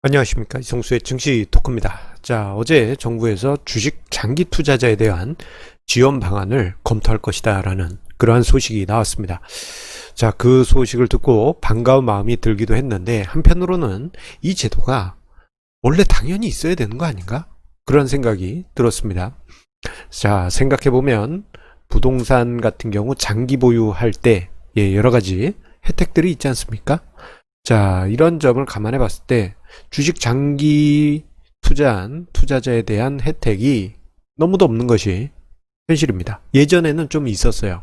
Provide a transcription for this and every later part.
안녕하십니까, 이성수의 증시 토크입니다. 자, 어제 정부에서 주식 장기 투자자에 대한 지원 방안을 검토할 것이다 라는 그러한 소식이 나왔습니다. 자, 그 소식을 듣고 반가운 마음이 들기도 했는데, 한편으로는 이 제도가 원래 당연히 있어야 되는 거 아닌가? 그런 생각이 들었습니다. 자, 생각해보면 부동산 같은 경우 장기 보유할 때 여러 가지 혜택들이 있지 않습니까? 자, 이런 점을 감안해 봤을 때 주식 장기 투자한 투자자에 대한 혜택이 너무도 없는 것이 현실입니다. 예전에는 좀 있었어요.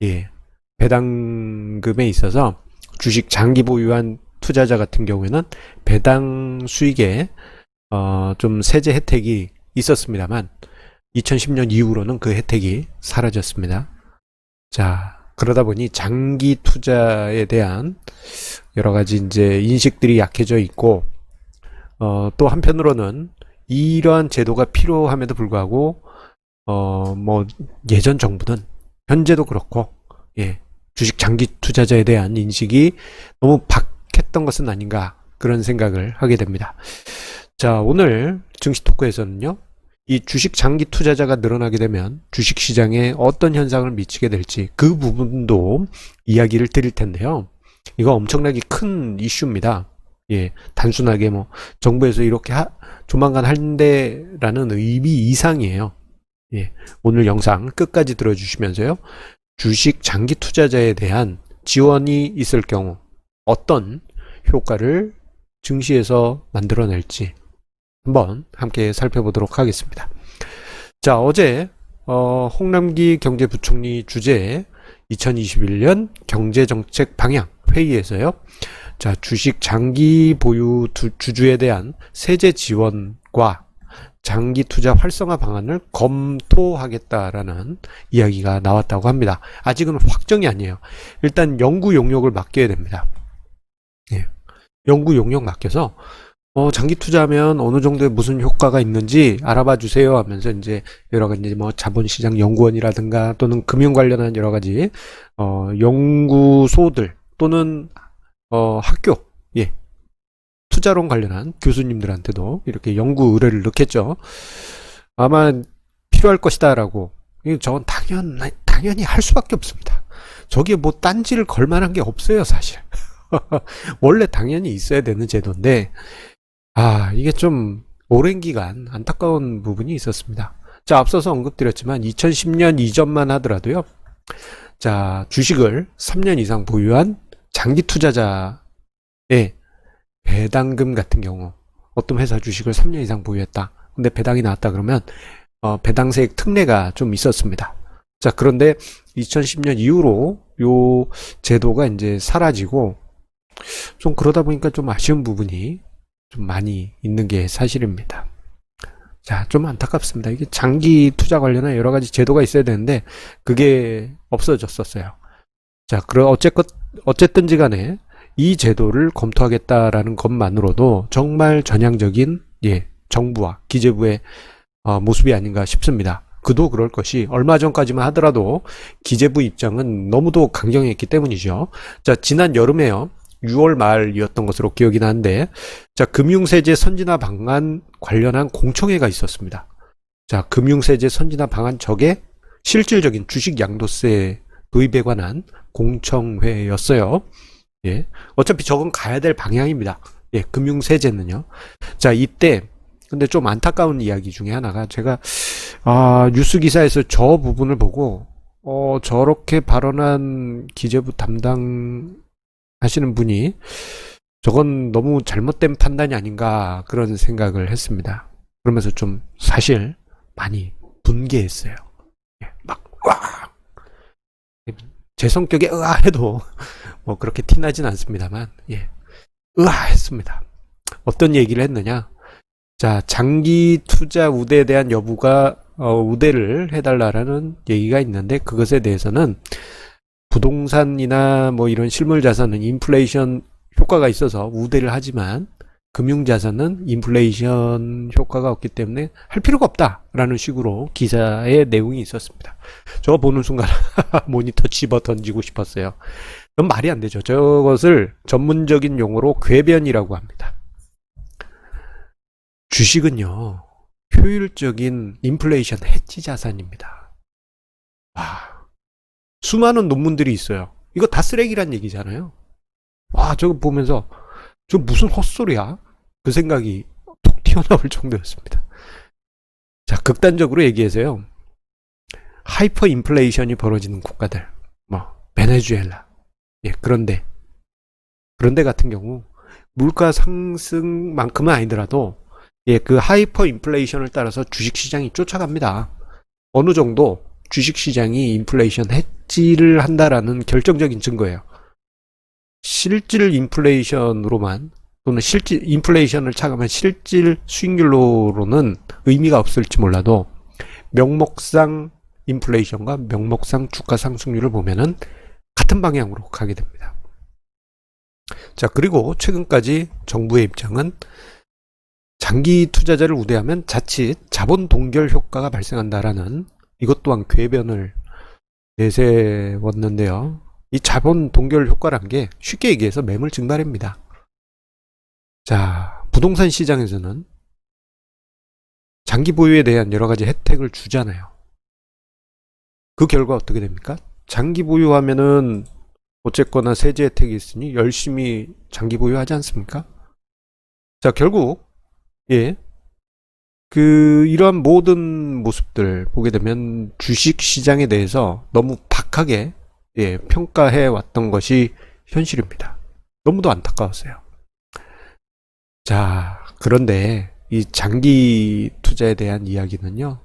예. 배당금에 있어서 주식 장기 보유한 투자자 같은 경우에는 배당 수익에 좀 세제 혜택이 있었습니다만 2010년 이후로는 그 혜택이 사라졌습니다. 자, 그러다 보니 장기 투자에 대한 여러 가지 이제 인식들이 약해져 있고, 또 한편으로는 이러한 제도가 필요함에도 불구하고, 뭐, 예전 정부는, 현재도 그렇고, 예, 주식 장기 투자자에 대한 인식이 너무 박했던 것은 아닌가, 그런 생각을 하게 됩니다. 자, 오늘 증시 토크에서는요, 이 주식 장기 투자자가 늘어나게 되면 주식 시장에 어떤 현상을 미치게 될지 그 부분도 이야기를 드릴 텐데요. 이거 엄청나게 큰 이슈입니다. 예, 단순하게 뭐 정부에서 이렇게 조만간 한대라는 의미 이상이에요. 예, 오늘 영상 끝까지 들어주시면서요. 주식 장기 투자자에 대한 지원이 있을 경우 어떤 효과를 증시에서 만들어낼지 한번 함께 살펴보도록 하겠습니다. 자, 어제 홍남기 경제부총리 주재 2021년 경제정책 방향 회의에서요. 자, 주식 장기 보유 주주에 대한 세제 지원과 장기 투자 활성화 방안을 검토하겠다라는 이야기가 나왔다고 합니다. 아직은 확정이 아니에요. 일단 연구 용역을 맡겨야 됩니다. 예. 연구 용역 맡겨서 장기 투자하면 어느 정도의 무슨 효과가 있는지 알아봐 주세요 하면서 이제 여러 가지 뭐 자본시장 연구원이라든가 또는 금융 관련한 여러 가지 연구소들 또는 학교, 예, 투자론 관련한 교수님들한테도 이렇게 연구 의뢰를 넣겠죠. 아마 필요할 것이다라고. 저건 당연히 할 수밖에 없습니다. 저게 뭐 딴지를 걸 만한 게 없어요, 사실. 원래 당연히 있어야 되는 제도인데 이게 좀 오랜 기간 안타까운 부분이 있었습니다. 자, 앞서서 언급드렸지만 2010년 이전만 하더라도요. 자, 주식을 3년 이상 보유한 장기 투자자의 배당금 같은 경우 어떤 회사 주식을 3년 이상 보유했다. 근데 배당이 나왔다 그러면 배당세액 특례가 좀 있었습니다. 자, 그런데 2010년 이후로 요 제도가 이제 사라지고 좀 그러다 보니까 좀 아쉬운 부분이 좀 많이 있는 게 사실입니다. 자, 좀 안타깝습니다. 이게 장기 투자 관련한 여러 가지 제도가 있어야 되는데 그게 없어졌었어요. 자, 그럼 어쨌든지 간에 이 제도를 검토하겠다라는 것만으로도 정말 전향적인 정부와 기재부의 모습이 아닌가 싶습니다. 그도 그럴 것이 얼마 전까지만 하더라도 기재부 입장은 너무도 강경했기 때문이죠. 자, 지난 여름에요. 6월 말이었던 것으로 기억이 나는데, 자, 금융세제 선진화 방안 관련한 공청회가 있었습니다. 자, 금융세제 선진화 방안 적에 실질적인 주식 양도세 도입에 관한 공청회였어요. 예. 어차피 저건 가야 될 방향입니다. 예, 금융세제는요. 자, 이때, 근데 좀 안타까운 이야기 중에 하나가 제가, 뉴스 기사에서 저 부분을 보고, 저렇게 발언한 기재부 담당 하시는 분이 저건 너무 잘못된 판단이 아닌가 그런 생각을 했습니다. 그러면서 좀 사실 많이 분개했어요. 막 와! 제 성격에 으아 해도 뭐 그렇게 티나진 않습니다만 으아 했습니다. 어떤 얘기를 했느냐? 자, 장기 투자 우대에 대한 여부가 우대를 해달라는 얘기가 있는데 그것에 대해서는 부동산이나 뭐 이런 실물 자산은 인플레이션 효과가 있어서 우대를 하지만 금융자산은 인플레이션 효과가 없기 때문에 할 필요가 없다라는 식으로 기사의 내용이 있었습니다. 저거 보는 순간 모니터 집어 던지고 싶었어요. 그건 말이 안 되죠. 저것을 전문적인 용어로 궤변이라고 합니다. 주식은요, 효율적인 인플레이션 해지 자산입니다. 와, 수많은 논문들이 있어요. 이거 다 쓰레기란 얘기잖아요. 와, 저거 보면서 저 무슨 헛소리야? 그 생각이 톡 튀어나올 정도였습니다. 자, 극단적으로 얘기해서요. 하이퍼 인플레이션이 벌어지는 국가들, 뭐 베네수엘라, 예, 그런데 같은 경우 물가 상승만큼은 아니더라도 예, 그 하이퍼 인플레이션을 따라서 주식 시장이 쫓아갑니다. 어느 정도 주식 시장이 인플레이션 해지를 한다라는 결정적인 증거예요. 실질 인플레이션으로만 또는 실질 인플레이션을 차감한 실질 수익률로는 의미가 없을지 몰라도 명목상 인플레이션과 명목상 주가 상승률을 보면은 같은 방향으로 가게 됩니다. 자, 그리고 최근까지 정부의 입장은 장기 투자자를 우대하면 자칫 자본 동결 효과가 발생한다라는 이것 또한 궤변을 내세웠는데요. 이 자본 동결 효과란 게 쉽게 얘기해서 매물 증발입니다. 자, 부동산 시장에서는 장기 보유에 대한 여러 가지 혜택을 주잖아요. 그 결과 어떻게 됩니까? 장기 보유하면은 어쨌거나 세제 혜택이 있으니 열심히 장기 보유하지 않습니까? 자, 결국 예, 이러한 모든 모습들 보게 되면 주식 시장에 대해서 너무 박하게 예, 평가해 왔던 것이 현실입니다. 너무도 안타까웠어요. 자, 그런데 이 장기 투자에 대한 이야기는요,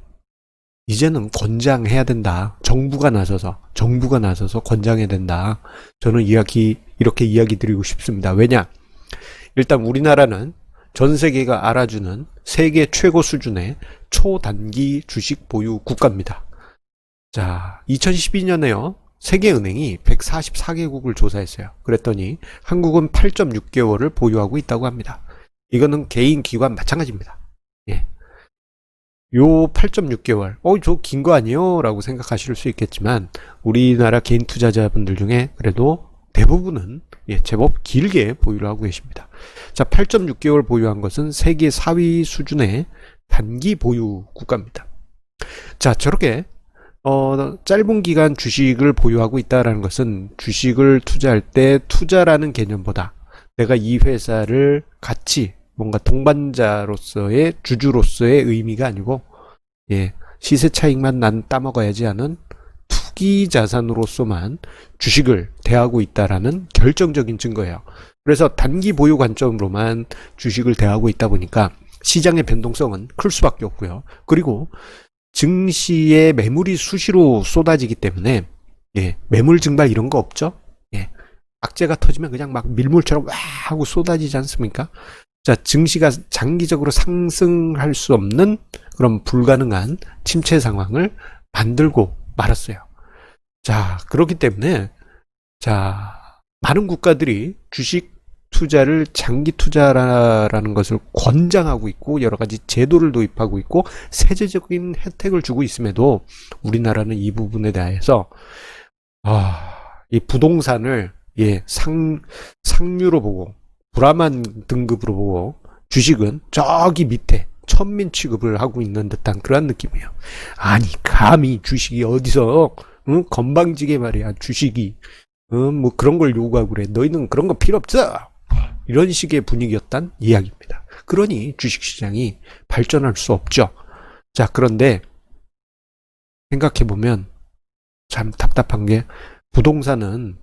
이제는 권장해야 된다. 정부가 나서서 권장해야 된다. 저는 이렇게 이야기 드리고 싶습니다. 왜냐? 일단 우리나라는 전 세계가 알아주는 세계 최고 수준의 초단기 주식 보유 국가입니다. 자, 2012년에요. 세계은행이 144개국을 조사했어요. 그랬더니 한국은 8.6개월을 보유하고 있다고 합니다. 이거는 개인 기관 마찬가지입니다. 예. 요 8.6개월, 저 긴 거 아니에요? 라고 생각하실 수 있겠지만, 우리나라 개인 투자자분들 중에 그래도 대부분은 예, 제법 길게 보유를 하고 계십니다. 자, 8.6개월 보유한 것은 세계 4위 수준의 단기 보유 국가입니다. 자, 저렇게 짧은 기간 주식을 보유하고 있다는 것은 주식을 투자할 때 투자라는 개념보다 내가 이 회사를 같이 뭔가 동반자로서의 주주로서의 의미가 아니고 예, 시세 차익만 난 따먹어야지 하는 투기 자산으로서만 주식을 대하고 있다라는 결정적인 증거예요. 그래서 단기 보유 관점으로만 주식을 대하고 있다 보니까 시장의 변동성은 클 수밖에 없고요. 그리고 증시에 매물이 수시로 쏟아지기 때문에 예, 매물 증발 이런 거 없죠? 예, 악재가 터지면 그냥 막 밀물처럼 와 하고 쏟아지지 않습니까? 자, 증시가 장기적으로 상승할 수 없는 그런 불가능한 침체 상황을 만들고 말았어요. 자, 그렇기 때문에 자, 많은 국가들이 주식 투자를 장기 투자라는 것을 권장하고 있고 여러 가지 제도를 도입하고 있고 세제적인 혜택을 주고 있음에도 우리나라는 이 부분에 대해서 이 부동산을 예, 상류로 보고 불안한 등급으로 보고 주식은 저기 밑에 천민 취급을 하고 있는 듯한 그런 느낌이에요. 아니 감히 주식이 어디서 건방지게 말이야 주식이 뭐 그런 걸 요구하고 그래. 너희는 그런 거 필요 없어. 이런 식의 분위기였단 이야기입니다. 그러니 주식시장이 발전할 수 없죠. 자, 그런데 생각해보면 참 답답한 게 부동산은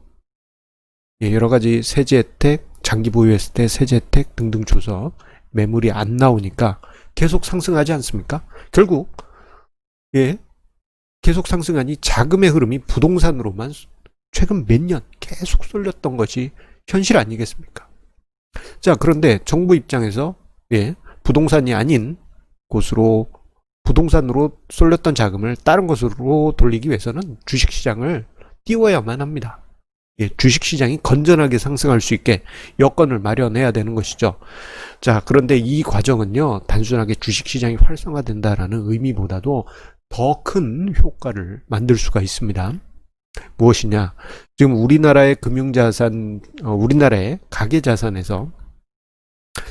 여러 가지 세제 혜택, 장기 보유했을 때 세제 혜택 등등 줘서 매물이 안 나오니까 계속 상승하지 않습니까? 결국 예, 계속 상승하니 자금의 흐름이 부동산으로만 최근 몇 년 계속 쏠렸던 것이 현실 아니겠습니까? 자, 그런데 정부 입장에서 예, 부동산이 아닌 곳으로 부동산으로 쏠렸던 자금을 다른 곳으로 돌리기 위해서는 주식시장을 띄워야만 합니다. 예, 주식시장이 건전하게 상승할 수 있게 여건을 마련해야 되는 것이죠. 자, 그런데 이 과정은요, 단순하게 주식시장이 활성화된다라는 의미보다도 더 큰 효과를 만들 수가 있습니다. 무엇이냐? 지금 우리나라의 금융자산, 우리나라의 가계자산에서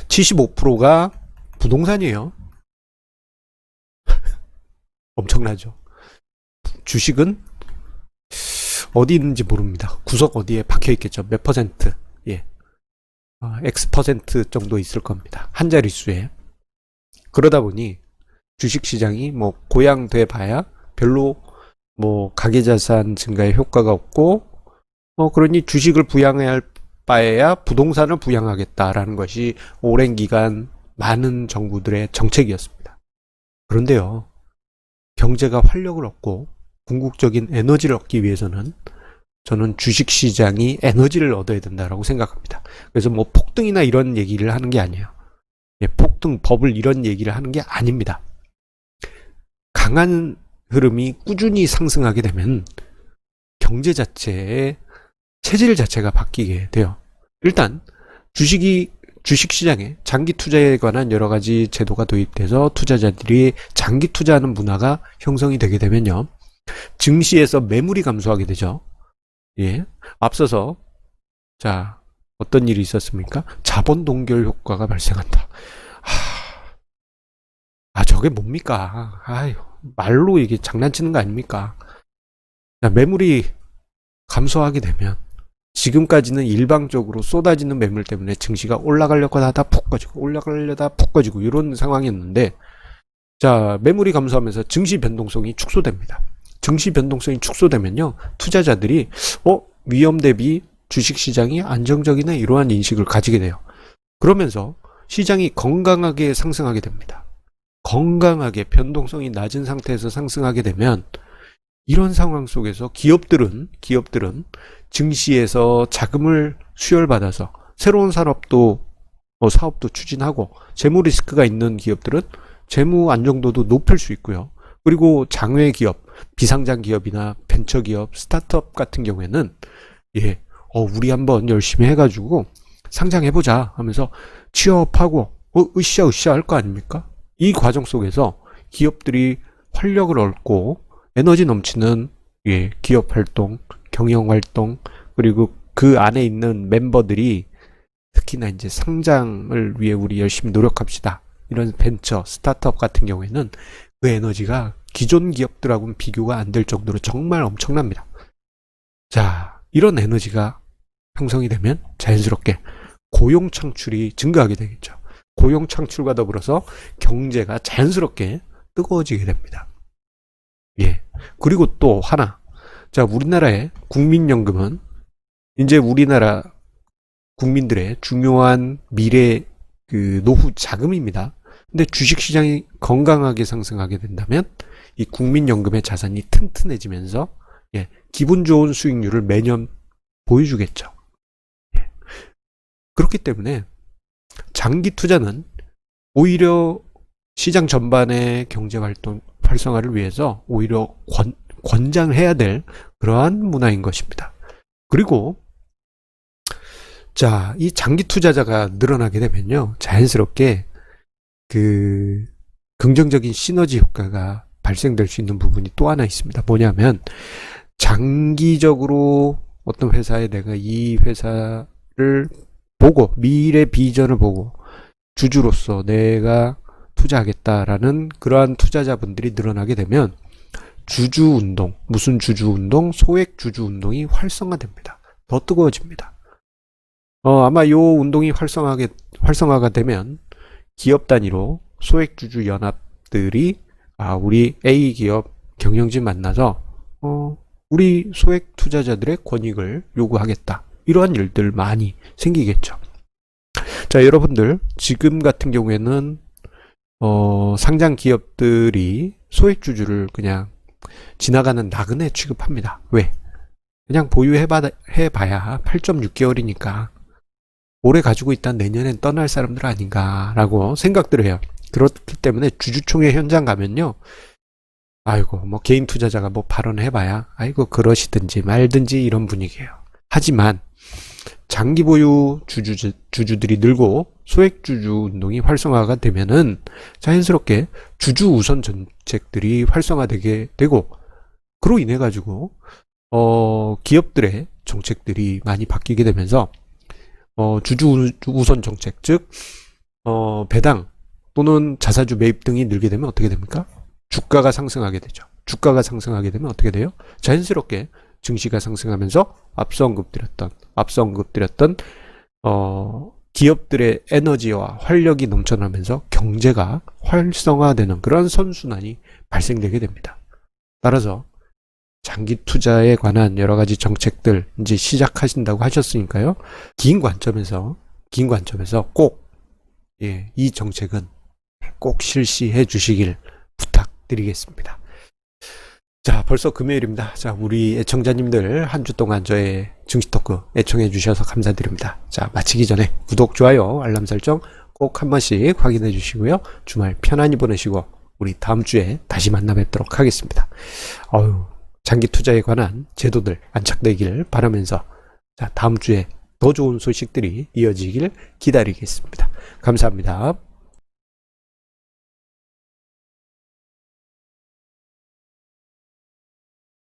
75%가 부동산이에요. 엄청나죠. 주식은 어디 있는지 모릅니다. 구석 어디에 박혀 있겠죠. 몇 퍼센트. 예. X 퍼센트 정도 있을 겁니다. 한 자릿수에. 그러다 보니 주식시장이 뭐 고양돼 봐야 별로 뭐 가계자산 증가에 효과가 없고, 그러니 주식을 부양해야 할 바에야 부동산을 부양하겠다라는 것이 오랜 기간 많은 정부들의 정책이었습니다. 그런데요, 경제가 활력을 얻고 궁극적인 에너지를 얻기 위해서는 저는 주식시장이 에너지를 얻어야 된다고 생각합니다. 그래서 뭐 폭등이나 이런 얘기를 하는 게 아니에요. 예, 폭등, 버블 이런 얘기를 하는 게 아닙니다. 강한 흐름이 꾸준히 상승하게 되면 경제 자체의 체질 자체가 바뀌게 돼요. 일단 주식시장에 장기 투자에 관한 여러 가지 제도가 도입돼서 투자자들이 장기 투자하는 문화가 형성이 되게 되면요, 증시에서 매물이 감소하게 되죠. 예. 앞서서 자, 어떤 일이 있었습니까? 자본 동결 효과가 발생한다. 저게 뭡니까? 아유, 말로 이게 장난치는 거 아닙니까? 자, 매물이 감소하게 되면 지금까지는 일방적으로 쏟아지는 매물 때문에 증시가 올라가려고 하다 푹 꺼지고 올라가려다 푹 꺼지고 이런 상황이었는데, 자, 매물이 감소하면서 증시 변동성이 축소됩니다. 증시 변동성이 축소되면요, 투자자들이 위험 대비 주식시장이 안정적이네 이러한 인식을 가지게 돼요. 그러면서 시장이 건강하게 상승하게 됩니다. 건강하게 변동성이 낮은 상태에서 상승하게 되면 이런 상황 속에서 기업들은 증시에서 자금을 수혈받아서 새로운 사업도 추진하고, 재무 리스크가 있는 기업들은 재무 안정도도 높일 수 있고요. 그리고 장외 기업, 비상장 기업이나 벤처 기업, 스타트업 같은 경우에는 우리 한번 열심히 해가지고 상장해보자 하면서 취업하고 으쌰으쌰 할 거 아닙니까? 이 과정 속에서 기업들이 활력을 얻고 에너지 넘치는 기업 활동, 경영 활동, 그리고 그 안에 있는 멤버들이 특히나 이제 상장을 위해 우리 열심히 노력합시다, 이런 벤처, 스타트업 같은 경우에는 그 에너지가 기존 기업들하고는 비교가 안 될 정도로 정말 엄청납니다. 자, 이런 에너지가 형성이 되면 자연스럽게 고용 창출이 증가하게 되겠죠. 고용 창출과 더불어서 경제가 자연스럽게 뜨거워지게 됩니다. 예. 그리고 또 하나. 자, 우리나라의 국민연금은 이제 우리나라 국민들의 중요한 미래 노후 자금입니다. 근데 주식시장이 건강하게 상승하게 된다면 이 국민연금의 자산이 튼튼해지면서 기분 좋은 수익률을 매년 보여주겠죠. 그렇기 때문에 장기 투자는 오히려 시장 전반의 경제 활성화를 위해서 오히려 권장해야 될 그러한 문화인 것입니다. 그리고 자, 이 장기 투자자가 늘어나게 되면요, 자연스럽게 긍정적인 시너지 효과가 발생될 수 있는 부분이 또 하나 있습니다. 뭐냐면 장기적으로 어떤 회사에 내가 이 회사를 보고 미래 비전을 보고 주주로서 내가 투자하겠다라는 그러한 투자자분들이 늘어나게 되면 주주운동, 무슨 주주운동, 소액 주주운동이 활성화됩니다. 더 뜨거워집니다. 아마 이 운동이 활성화가 되면 기업 단위로 소액 주주 연합들이 우리 A 기업 경영진 만나서 우리 소액 투자자들의 권익을 요구하겠다, 이러한 일들 많이 생기겠죠. 자, 여러분들 지금 같은 경우에는 상장 기업들이 소액 주주를 그냥 지나가는 나그네 취급합니다. 왜? 그냥 보유해봐야 8.6개월이니까 오래 가지고 있다 내년엔 떠날 사람들 아닌가라고 생각들을 해요. 그렇기 때문에 주주총회 현장 가면요, 아이고 뭐 개인 투자자가 뭐 발언해봐야 아이고 그러시든지 말든지 이런 분위기예요. 하지만 장기 보유 주주들이 늘고 소액 주주 운동이 활성화가 되면은 자연스럽게 주주 우선 정책들이 활성화되게 되고, 그로 인해 가지고 기업들의 정책들이 많이 바뀌게 되면서 주주 우선 정책, 즉 배당 또는 자사주 매입 등이 늘게 되면 어떻게 됩니까? 주가가 상승하게 되죠. 주가가 상승하게 되면 어떻게 돼요? 자연스럽게 증시가 상승하면서 앞서 언급드렸던 기업들의 에너지와 활력이 넘쳐나면서 경제가 활성화되는 그런 선순환이 발생되게 됩니다. 따라서 장기 투자에 관한 여러 가지 정책들 이제 시작하신다고 하셨으니까요. 긴 관점에서 꼭 이 정책은 꼭 실시해 주시길 부탁드리겠습니다. 자, 벌써 금요일입니다. 자, 우리 애청자님들 한 주 동안 저의 증시 토크 애청해 주셔서 감사드립니다. 자, 마치기 전에 구독, 좋아요, 알람 설정 꼭 한 번씩 확인해 주시고요. 주말 편안히 보내시고 우리 다음 주에 다시 만나 뵙도록 하겠습니다. 장기 투자에 관한 제도들 안착되길 바라면서 자, 다음 주에 더 좋은 소식들이 이어지길 기다리겠습니다. 감사합니다.